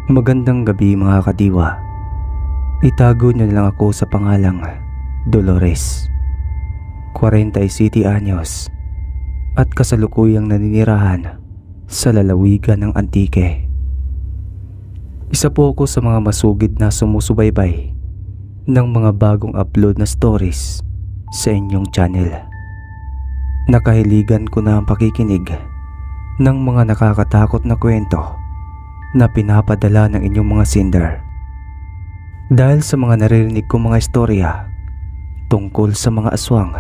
Magandang gabi mga kadiwa. Itago niyo na lang ako sa pangalang Dolores. 47 anyos at kasalukuyang naninirahan sa lalawigan ng Antique. Isa po ako sa mga masugid na sumusubaybay ng mga bagong upload na stories sa inyong channel. Nakahiligan ko na ang pakikinig ng mga nakakatakot na kwento na pinapadala ng inyong mga sender. Dahil sa mga naririnig kong mga istorya tungkol sa mga aswang,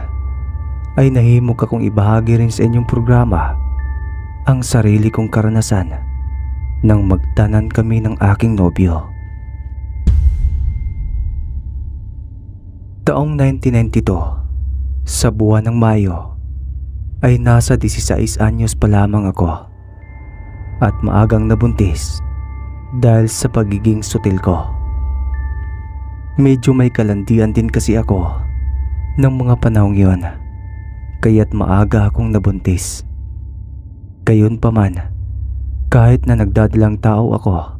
ay nahimok akong ibahagi rin sa inyong programa ang sarili kong karanasan nang magtanan kami ng aking nobyo. Taong 1992, sa buwan ng Mayo, ay nasa 16 anyos pa lamang ako at maagang nabuntis dahil sa pagiging sutil ko. Medyo may kalandian din kasi ako ng mga panahong yon, kaya't maaga akong nabuntis. Gayunpaman, kahit na nagdadalang tao ako,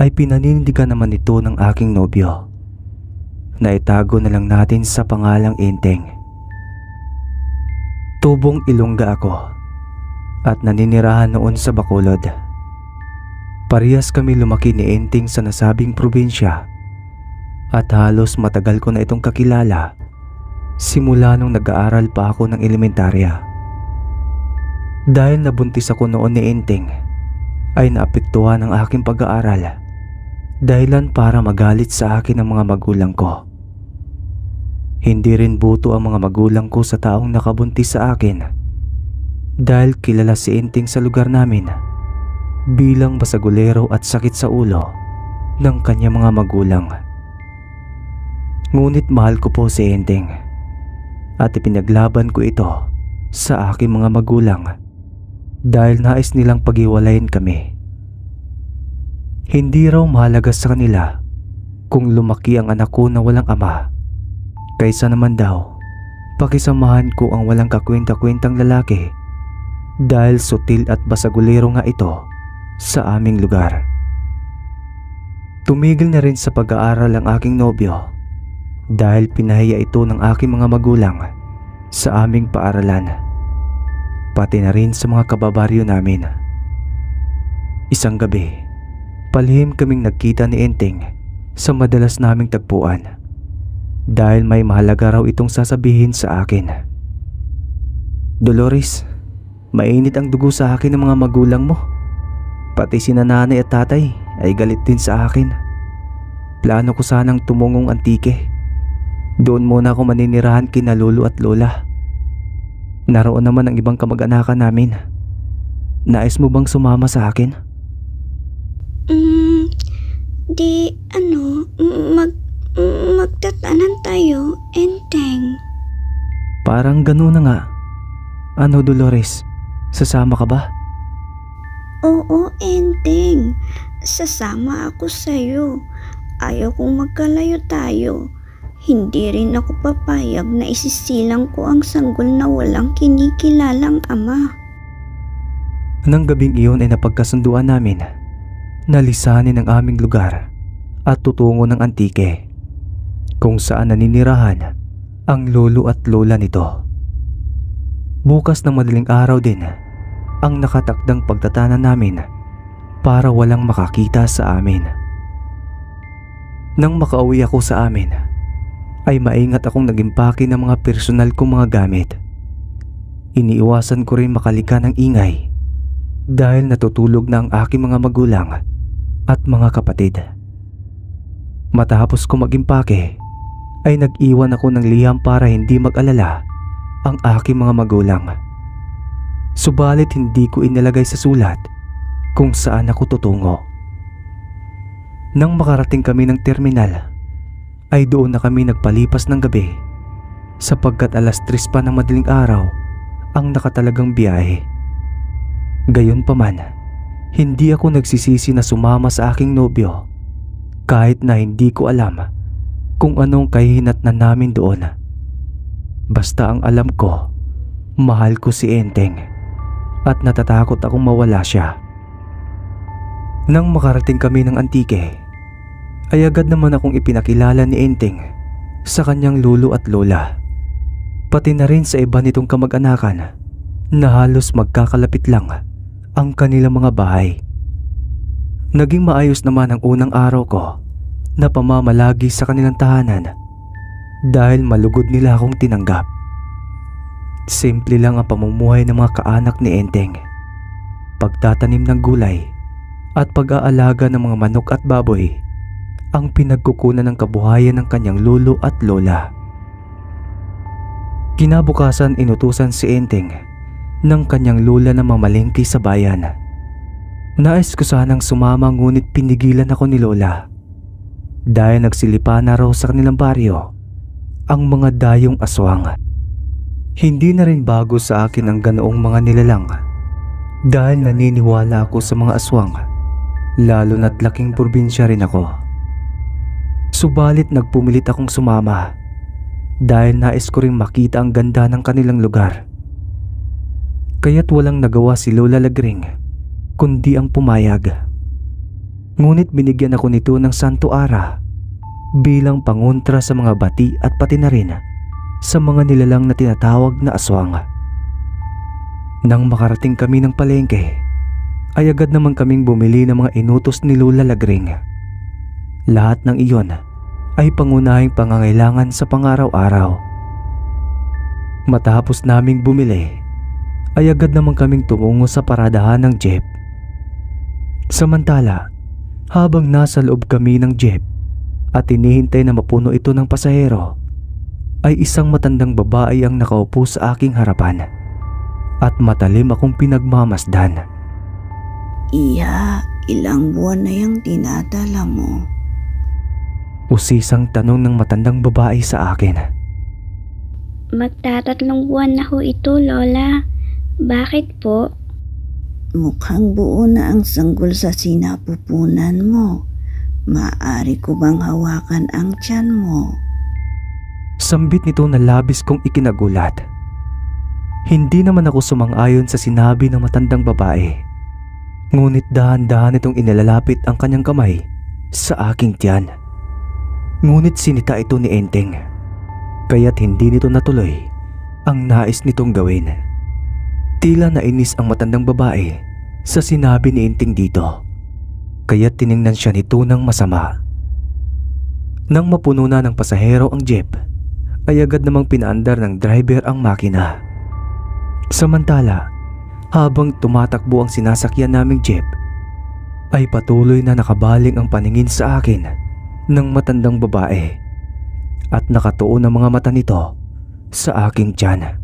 ay pinanindigan naman ito ng aking nobyo na itago na lang natin sa pangalang Enteng. Tubong Ilongga ako at naninirahan noon sa Bacolod. Parehas kami lumaki ni Enteng sa nasabing probinsya at halos matagal ko na itong kakilala simula nung nag-aaral pa ako ng elementarya. Dahil nabuntis ako noon ni Enteng, ay naapektuhan ang aking pag-aaral, dahilan para magalit sa akin ang mga magulang ko. Hindi rin buto ang mga magulang ko sa taong nakabuntis sa akin, dahil kilala si Enteng sa lugar namin bilang basagulero at sakit sa ulo ng kanyang mga magulang. Ngunit mahal ko po si Enteng at ipinaglaban ko ito sa aking mga magulang dahil nais nilang paghiwalayin kami. Hindi raw mahalaga sa kanila kung lumaki ang anak ko na walang ama, kaysa naman daw pakisamahan ko ang walang kakwenta-kwentang lalaki dahil sutil at basagulero nga ito sa aming lugar. Tumigil na rin sa pag-aaral ang aking nobyo dahil pinahiya ito ng aking mga magulang sa aming paaralan, pati na rin sa mga kababaryo namin. Isang gabi, palihim kaming nagkita ni Enteng sa madalas naming tagpuan dahil may mahalaga raw itong sasabihin sa akin. "Dolores, mainit ang dugo sa akin ng mga magulang mo. Pati sina nanay at tatay ay galit din sa akin. Plano ko sanang tumungong Antique. Doon muna ako maninirahan kina lolo at lola. Naroon naman ang ibang kamag-anakan namin. Nais mo bang sumama sa akin?" Magtatanan tayo, Enteng. Parang gano'n na nga. Ano, Dolores, sasama ka ba? Oo, Enteng. Sasama ako sa'yo. Ayaw kong magkalayo tayo. Hindi rin ako papayag na isisilang ko ang sanggol na walang kinikilalang ama. Nang gabing iyon ay napagkasunduan namin na lisanin ang aming lugar at tutungo ng Antique, kung saan naninirahan ang lolo at lola nito. Bukas ng madaling araw din ang nakatakdang pagtatanan namin para walang makakita sa amin. Nang makauwi ako sa amin, ay maingat akong nag-impake ng mga personal kong mga gamit. Iniiwasan ko rin makalika ng ingay dahil natutulog na ang aking mga magulang at mga kapatid. Matapos ko mag-impake, ay nag-iwan ako ng liham para hindi mag-alala ang aking mga magulang. Subalit hindi ko inilagay sa sulat kung saan ako tutungo. Nang makarating kami ng terminal, ay doon na kami nagpalipas ng gabi sapagkat 3:00 pa ng madaling araw ang nakatalagang biyahe. Gayunpaman, hindi ako nagsisisi na sumama sa aking nobyo kahit na hindi ko alam kung anong kahihinatnan namin doon. Basta ang alam ko, mahal ko si Enteng at natatakot akong mawala siya. Nang makarating kami ng Antique, ay agad naman akong ipinakilala ni Enteng sa kanyang lolo at lola, pati na rin sa iba nitong kamag-anakan na halos magkakalapit lang ang kanilang mga bahay. Naging maayos naman ang unang araw ko na pamamalagi sa kanilang tahanan dahil malugod nila akong tinanggap. Simple lang ang pamumuhay ng mga kaanak ni Enteng. Pagtatanim ng gulay at pag-aalaga ng mga manok at baboy ang pinagkukunan ng kabuhayan ng kanyang lolo at lola. Kinabukasan inutusan si Enteng ng kanyang lola na mamalengke sa bayan. Nais ko sanang sumama ngunit pinigilan ako ni lola dahil nagsilipa na raw sa kanilang baryo ang mga dayong aswang. Hindi na rin bago sa akin ang ganoong mga nilalang dahil naniniwala ako sa mga aswang, lalo na't laking probinsya rin ako. Subalit nagpumilit akong sumama dahil nais ko ring makita ang ganda ng kanilang lugar. Kaya't walang nagawa si Lola Lagring kundi ang pumayag. Ngunit binigyan ako nito ng Santo Ara bilang pangontra sa mga bati at pati na rin sa mga nilalang na tinatawag na aswang. Nang makarating kami ng palengke, ay agad naman kaming bumili ng mga inutos ni Lola Lagring. Lahat ng iyon ay pangunahing pangangailangan sa pangaraw-araw. Matapos naming bumili, ay agad naman kaming tumungo sa paradahan ng jeep. Samantala, habang nasa loob kami ng jeep at hinihintay na mapuno ito ng pasahero, ay isang matandang babae ang nakaupo sa aking harapan at matalim akong pinagmamasdan. Iya, ilang buwan na yung dinadala mo? Usisang tanong ng matandang babae sa akin. Magtatatlong buwan na ho ito, Lola. Bakit po? Mukhang buo na ang sanggol sa sinapupunan mo. Maaari ko bang hawakan ang tiyan mo? Sambit nito na labis kong ikinagulat. Hindi naman ako sumang-ayon sa sinabi ng matandang babae. Ngunit dahan-dahan itong inilalapit ang kanyang kamay sa aking tiyan. Ngunit sinita ito ni Enteng, kaya't hindi nito natuloy ang nais nitong gawin. Tila nainis ang matandang babae sa sinabi ni Enteng dito, kaya't tiningnan siya nito ng masama. Nang mapuno na ng pasahero ang jeep, ay agad namang pinaandar ng driver ang makina. Samantala, habang tumatakbo ang sinasakyan naming jeep, ay patuloy na nakabaling ang paningin sa akin ng matandang babae at nakatuon ang mga mata nito sa aking tiyan.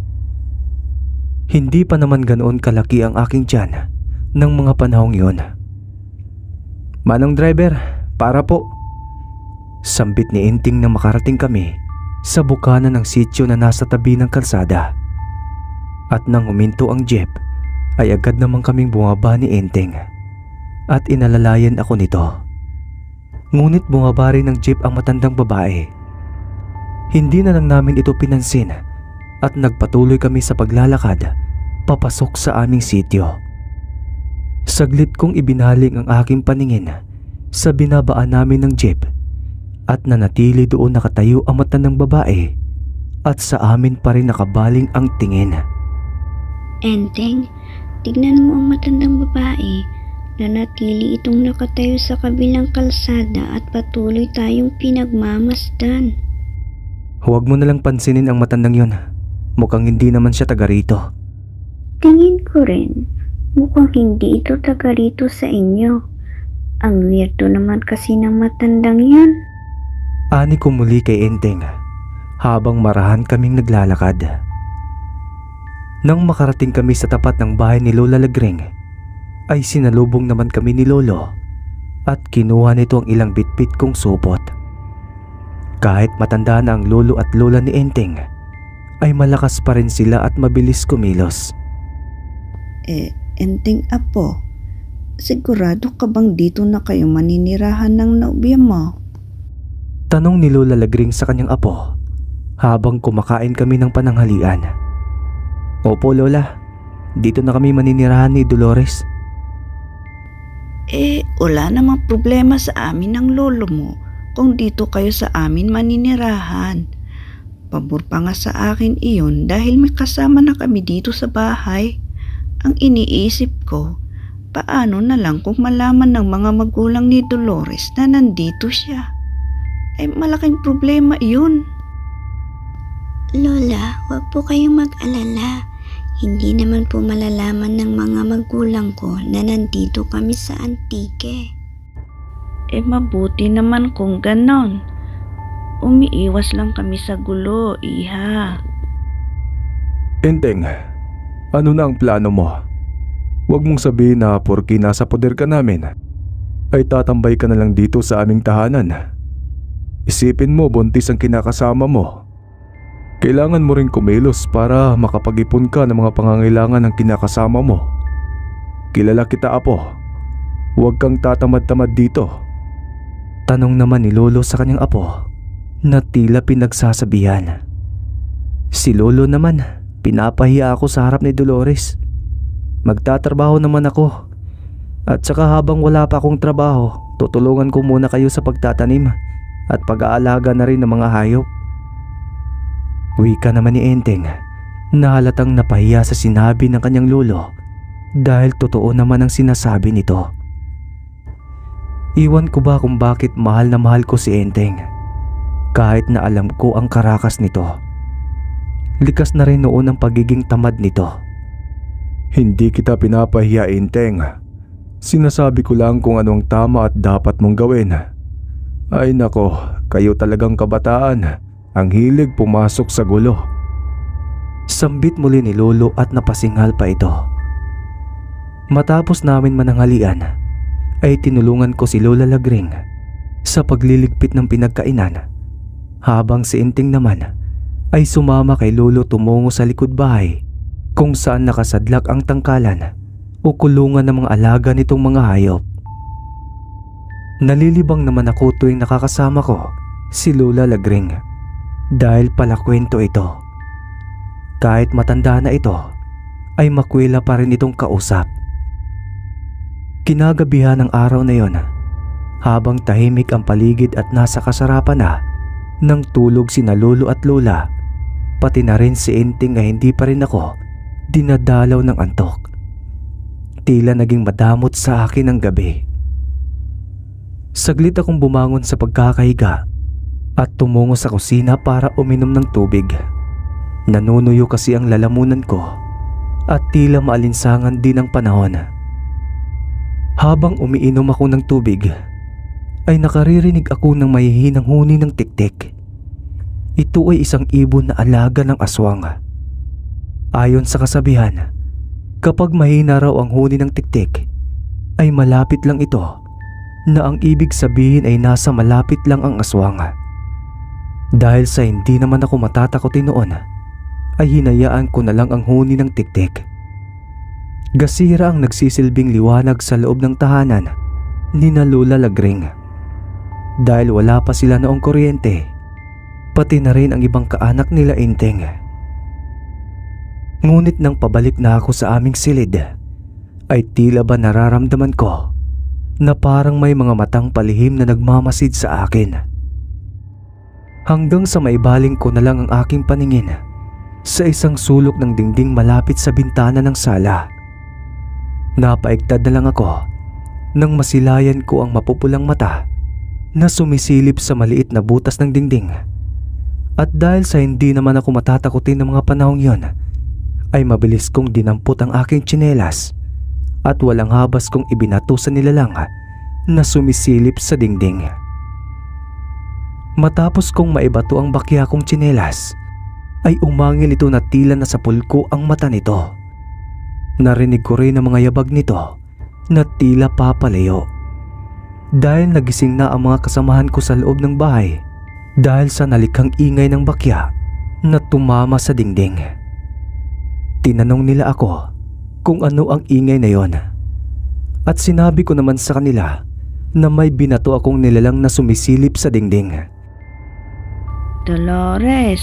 Hindi pa naman ganoon kalaki ang aking tiyan ng mga panahong yun. Manong driver, para po. Sambit ni Enteng na makarating kami sa bukana ng sityo na nasa tabi ng kalsada. At nang huminto ang jeep, ay agad naman kaming bumaba ni Enteng at inalalayan ako nito. Ngunit bumaba rin ng jeep ang matandang babae. Hindi na lang namin ito pinansin at nagpatuloy kami sa paglalakad papasok sa aming sityo. Saglit kong ibinaling ang aking paningin sa binabaan namin ng jeep at nanatili doon nakatayo ang matandang babae at sa amin pa rin nakabaling ang tingin. Enteng, tignan mo ang matandang babae. Nanatili itong nakatayo sa kabilang kalsada at patuloy tayong pinagmamasdan. Huwag mo nalang pansinin ang matandang yun. Mukhang hindi naman siya taga rito. Tingin ko rin, mukhang hindi ito taga rito sa inyo. Ang weirdo naman kasi ng matandang yun. Ani ko muli kay Enteng habang marahan kaming naglalakad. Nang makarating kami sa tapat ng bahay ni Lola Lagring, ay sinalubong naman kami ni Lolo at kinuha nito ang ilang bitbit kong supot. Kahit matanda na ang lolo at lola ni Enteng, ay malakas pa rin sila at mabilis kumilos. Enteng apo, sigurado ka bang dito na kayo maninirahan ng nobya mo? Tanong ni Lola Lagring sa kanyang apo habang kumakain kami ng pananghalian. Opo Lola, dito na kami maninirahan ni Dolores. Wala namang problema sa amin ng lolo mo kung dito kayo sa amin maninirahan. Pabor pa nga sa akin iyon dahil may kasama na kami dito sa bahay. Ang iniisip ko, paano na lang kung malaman ng mga magulang ni Dolores na nandito siya? Malaking problema iyon. Lola, huwag po kayong mag-alala. Hindi naman po malalaman ng mga magulang ko na nandito kami sa Antique. Mabuti naman kung ganon. Umiiwas lang kami sa gulo, iha. Enteng, ano na ang plano mo? Huwag mong sabihin na porki nasa poder ka namin, ay tatambay ka na lang dito sa aming tahanan. Isipin mo, buntis ang kinakasama mo. Kailangan mo ring kumilos para makapag-ipon ka ng mga pangangailangan ng kinakasama mo. Kilala kita, apo. Huwag kang tatamad-tamad dito. Tanong naman ni Lolo sa kanyang apo na tila pinagsasabihan. Si Lolo naman, pinapahiya ako sa harap ni Dolores. Magtatrabaho naman ako. At saka habang wala pa akong trabaho, tutulungan ko muna kayo sa pagtatanim at pag-aalaga na rin ng mga hayop. Wika naman ni Enteng na halatang napahiya sa sinabi ng kanyang lolo dahil totoo naman ang sinasabi nito. Iwan ko ba kung bakit mahal na mahal ko si Enteng kahit na alam ko ang karakas nito. Likas na rin noon ang pagiging tamad nito. Hindi kita pinapahiya, Enteng. Sinasabi ko lang kung anong tama at dapat mong gawin. Ay nako, kayo talagang kabataan. Ang hilig pumasok sa gulo. Sambit muli ni Lolo at napasinghal pa ito. Matapos namin mananghalian, ay tinulungan ko si Lola Lagring sa pagliligpit ng pinagkainan, habang si Enteng naman ay sumama kay Lolo tumungo sa likod bahay kung saan nakasadlak ang tangkalan o kulungan ng mga alaga nitong mga hayop. Nalilibang naman ako tuwing nakakasama ko si Lola Lagring dahil pala kwento ito. Kahit matanda na ito, ay makwela pa rin itong kausap. Kinagabihan ng araw na yon, habang tahimik ang paligid at nasa kasarapan na ng tulog sina Lolo at Lola, pati na rin si Enteng ay hindi pa rin ako dinadalaw ng antok. Tila naging madamot sa akin ang gabi. Saglit akong bumangon sa pagkakahiga at tumungo sa kusina para uminom ng tubig. Nanunuyo kasi ang lalamunan ko at tila maalinsangan din ang panahon. Habang umiinom ako ng tubig, ay nakaririnig ako ng mahihinang huni ng tiktik. Ito ay isang ibon na alaga ng aswang. Ayon sa kasabihan, kapag mahina raw ang huni ng tiktik, ay malapit lang ito, na ang ibig sabihin ay nasa malapit lang ang aswang. Dahil sa hindi naman ako matatakotin noon, ay hinayaan ko na lang ang huni ng tiktik. Gasira ang nagsisilbing liwanag sa loob ng tahanan ni na Lola Lagring. Dahil wala pa sila noong kuryente, pati na rin ang ibang kaanak nila Enteng. Ngunit nang pabalik na ako sa aming silid, ay tila ba nararamdaman ko na parang may mga matang palihim na nagmamasid sa akin. Hanggang sa maibaling ko na lang ang aking paningin sa isang sulok ng dingding malapit sa bintana ng sala. Napaigtad na lang ako nang masilayan ko ang mapupulang mata na sumisilip sa maliit na butas ng dingding. At dahil sa hindi naman ako matatakutin ng mga panahong yon, ay mabilis kong dinampot ang aking tsinelas at walang habas kong ibinato sa nilalang na sumisilip sa dingding. Matapos kong maibato ang bakya kong tsinelas, ay umangil ito na tila nasa pulko ang mata nito. Narinig ko rin ang mga yabag nito na tila papalayo. Dahil nagising na ang mga kasamahan ko sa loob ng bahay dahil sa nalikhang ingay ng bakya na tumama sa dingding. Tinanong nila ako kung ano ang ingay na yon. At sinabi ko naman sa kanila na may binato akong nilalang na sumisilip sa dingding. Dolores,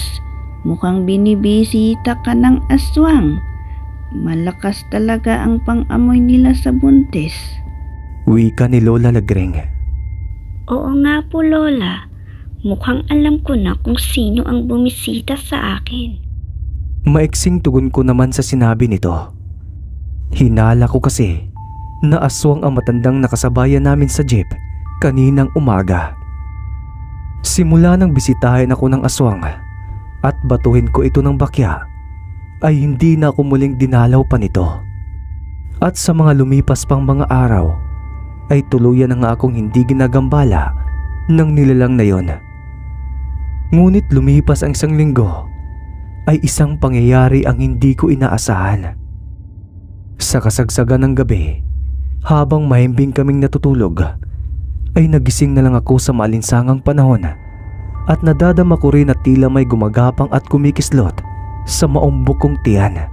mukhang binibisita ka ng aswang. Malakas talaga ang pang-amoy nila sa buntis. Wika ni Lola Lagring. Oo nga po, Lola. Mukhang alam ko na kung sino ang bumisita sa akin. Maiksing tugon ko naman sa sinabi nito. Hinala ko kasi na aswang ang matandang nakasabayan namin sa jeep kaninang umaga. Simula nang bisitahin ako ng aswang at batuhin ko ito ng bakya, ay hindi na ako muling dinalaw pa nito. At sa mga lumipas pang mga araw, ay tuluyan na nga akong hindi ginagambala ng nilalang na yon. Ngunit lumipas ang isang linggo, ay isang pangyayari ang hindi ko inaasahan. Sa kasagsagan ng gabi, habang mahimbing kaming natutulog, ay nagising na lang ako sa maalinsangang panahon at nadadama ko rin na tila may gumagapang at kumikislot sa maumbok kong tiyan.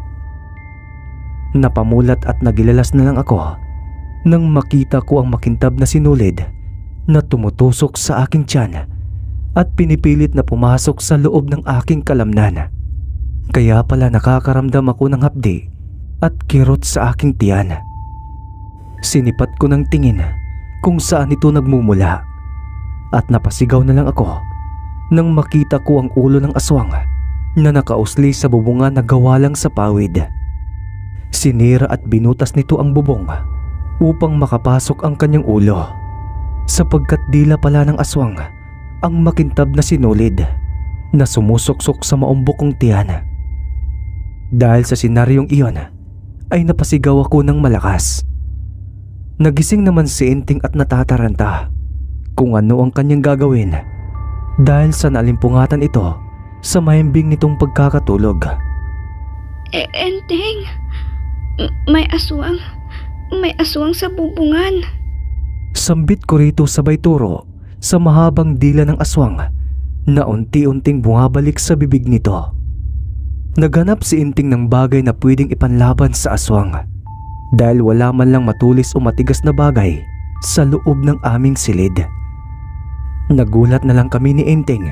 Napamulat at nagilalas na lang ako nang makita ko ang makintab na sinulid na tumutusok sa aking tiyan at pinipilit na pumasok sa loob ng aking kalamnan. Kaya pala nakakaramdam ako ng hapdi at kirot sa aking tiyan. Sinipat ko ng tingin kung saan ito nagmumula at napasigaw na lang ako nang makita ko ang ulo ng aswang na nakausli sa bubungan na gawa lang sa pawid. Sinira at binutas nito ang bubong upang makapasok ang kanyang ulo, sapagkat dila pala ng aswang ang makintab na sinulid na sumusuksok sa maumbok kong tiyan. Dahil sa senaryong iyon ay napasigaw ako ng malakas. Nagising naman si Enting at natataranta kung ano ang kanyang gagawin dahil sa nalimpungatan ito sa mahimbing nitong pagkakatulog. Enteng, may aswang sa bubungan. Sambit ko rito sabay turo sa mahabang dila ng aswang na unti-unting bumabalik sa bibig nito. Naghanap si Enting ng bagay na pwedeng ipanlaban sa aswang dahil wala man lang matulis o matigas na bagay sa loob ng aming silid. Nagulat na lang kami ni Enting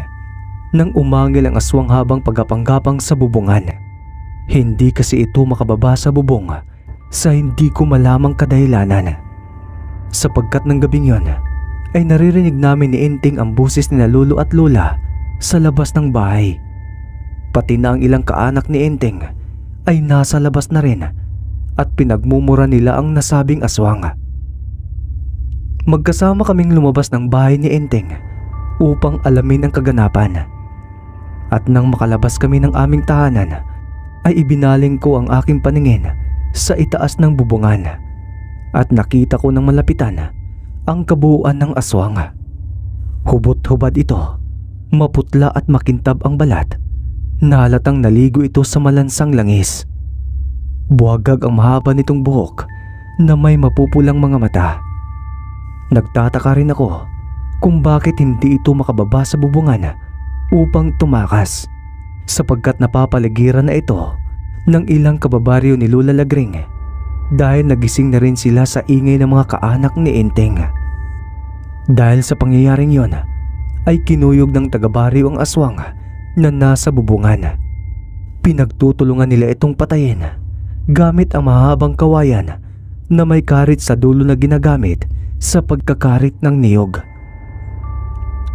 nang umangil ang aswang habang pagapang-gapang sa bubungan. Hindi kasi ito makababa sa bubong sa hindi ko malamang kadahilanan. Sapagkat ng gabing yon ay naririnig namin ni Enting ang busis ni Lolo at Lola sa labas ng bahay. Pati na ang ilang kaanak ni Enting ay nasa labas na rin at pinagmumura nila ang nasabing aswang. Magkasama kaming lumabas ng bahay ni Enting upang alamin ang kaganapan. At nang makalabas kami ng aming tahanan ay ibinaling ko ang aking paningin sa itaas ng bubungan at nakita ko ng malapitan ang kabuuan ng aswang. Hubot-hubad ito, maputla at makintab ang balat. Nahalatang naligo ito sa malansang langis. Buwagag ang mahaba nitong buhok na may mapupulang mga mata. Nagtataka rin ako kung bakit hindi ito makababa sa bubungan upang tumakas, sapagkat napapaligiran na ito ng ilang kababaryo ni Lola Lagring dahil nagising na rin sila sa ingay ng mga kaanak ni Enting. Dahil sa pangyayaring yon ay kinuyog ng taga-baryo ang aswang na nasa bubungan. Pinagtutulungan nila itong patayin gamit ang mahabang kawayan na may karit sa dulo na ginagamit sa pagkakarit ng niyog.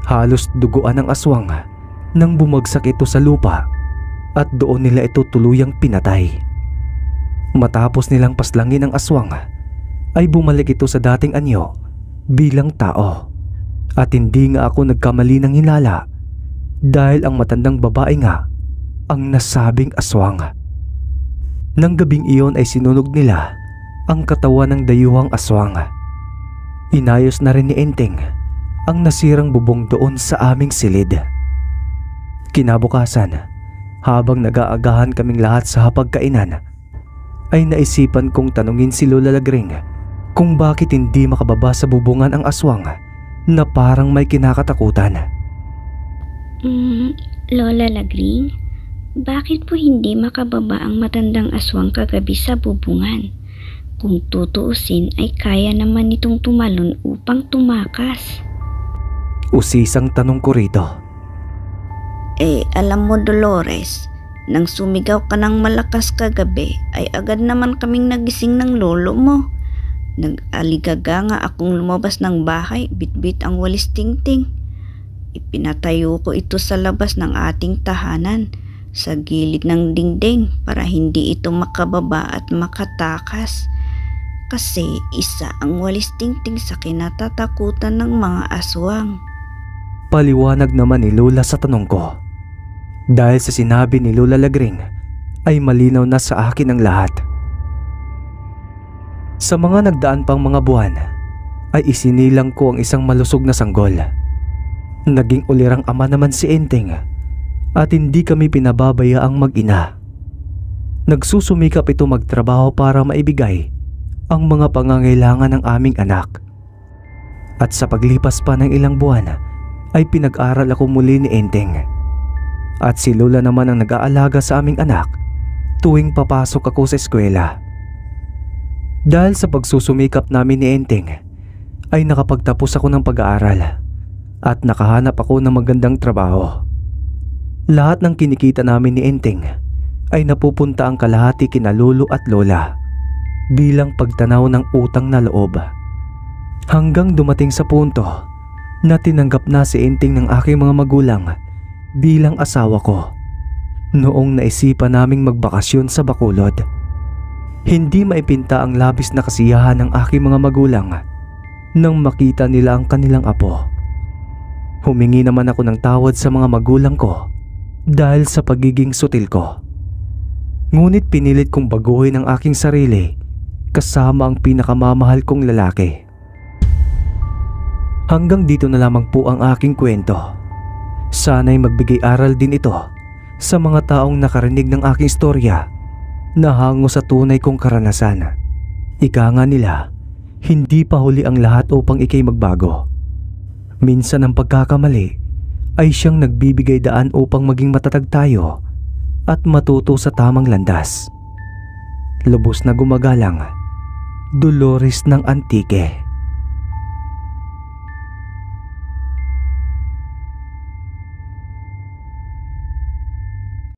Halos duguan ang aswang nang bumagsak ito sa lupa at doon nila ito tuluyang pinatay. Matapos nilang paslangin ang aswang ay bumalik ito sa dating anyo bilang tao. At hindi nga ako nagkamali ng hinala dahil ang matandang babae nga ang nasabing aswang. Nang gabing iyon ay sinunog nila ang katawan ng dayuhang aswang. Inayos na rin ni Enting ang nasirang bubong doon sa aming silid. Kinabukasan, habang nag-aagahan kaming lahat sa hapagkainan, ay naisipan kong tanungin si Lola Lagring kung bakit hindi makababa sa bubungan ang aswang na parang may kinakatakutan. Lola Lagring, bakit po hindi makababa ang matandang aswang kagabi sa bubungan? Kung tutuusin ay kaya naman nitong tumalon upang tumakas. Usisang tanong ko rito. Alam mo Dolores, nang sumigaw ka ng malakas kagabi ay agad naman kaming nagising ng lolo mo. Nag-aligaga nga akong lumabas ng bahay, bitbit ang walis tingting. Ipinatayo ko ito sa labas ng ating tahanan, sa gilid ng dingding para hindi ito makababa at makatakas. Kasi isa ang walis tingting sa kinatatakutan ng mga aswang. Paliwanag naman ni Lola sa tanong ko. Dahil sa sinabi ni Lola Lagring ay malinaw na sa akin ang lahat. Sa mga nagdaan pang mga buwan ay isinilang ko ang isang malusog na sanggol. Naging ulirang ama naman si Enteng at hindi kami pinababayaang mag-ina. Nagsusumikap ito magtrabaho para maibigay ang mga pangangailangan ng aming anak. At sa paglipas pa ng ilang buwan ay pinag-aral ako muli ni Enteng. At si Lola naman ang nag-aalaga sa aming anak tuwing papasok ako sa eskwela. Dahil sa pagsusumikap namin ni Enteng ay nakapagtapos ako ng pag-aaral at nakahanap ako ng magandang trabaho. Lahat ng kinikita namin ni Enteng ay napupunta ang kalahati kina lolo at lola bilang pagtanaw ng utang na loob. Hanggang dumating sa punto na tinanggap na si Enteng ng aking mga magulang bilang asawa ko noong naisipan naming magbakasyon sa Bacolod. Hindi maipinta ang labis na kasiyahan ng aking mga magulang nang makita nila ang kanilang apo. Humingi naman ako ng tawad sa mga magulang ko dahil sa pagiging sutil ko. Ngunit pinilit kong baguhin ang aking sarili kasama ang pinakamamahal kong lalaki. Hanggang dito na lamang po ang aking kwento. Sana'y magbigay aral din ito sa mga taong nakarinig ng aking istorya na hango sa tunay kong karanasan. Ika nga nila, hindi pa huli ang lahat upang ikay magbago. Minsan ang pagkakamali ay siyang nagbibigay daan upang maging matatag tayo at matuto sa tamang landas. Lubos na gumagalang, Dolores ng Antique.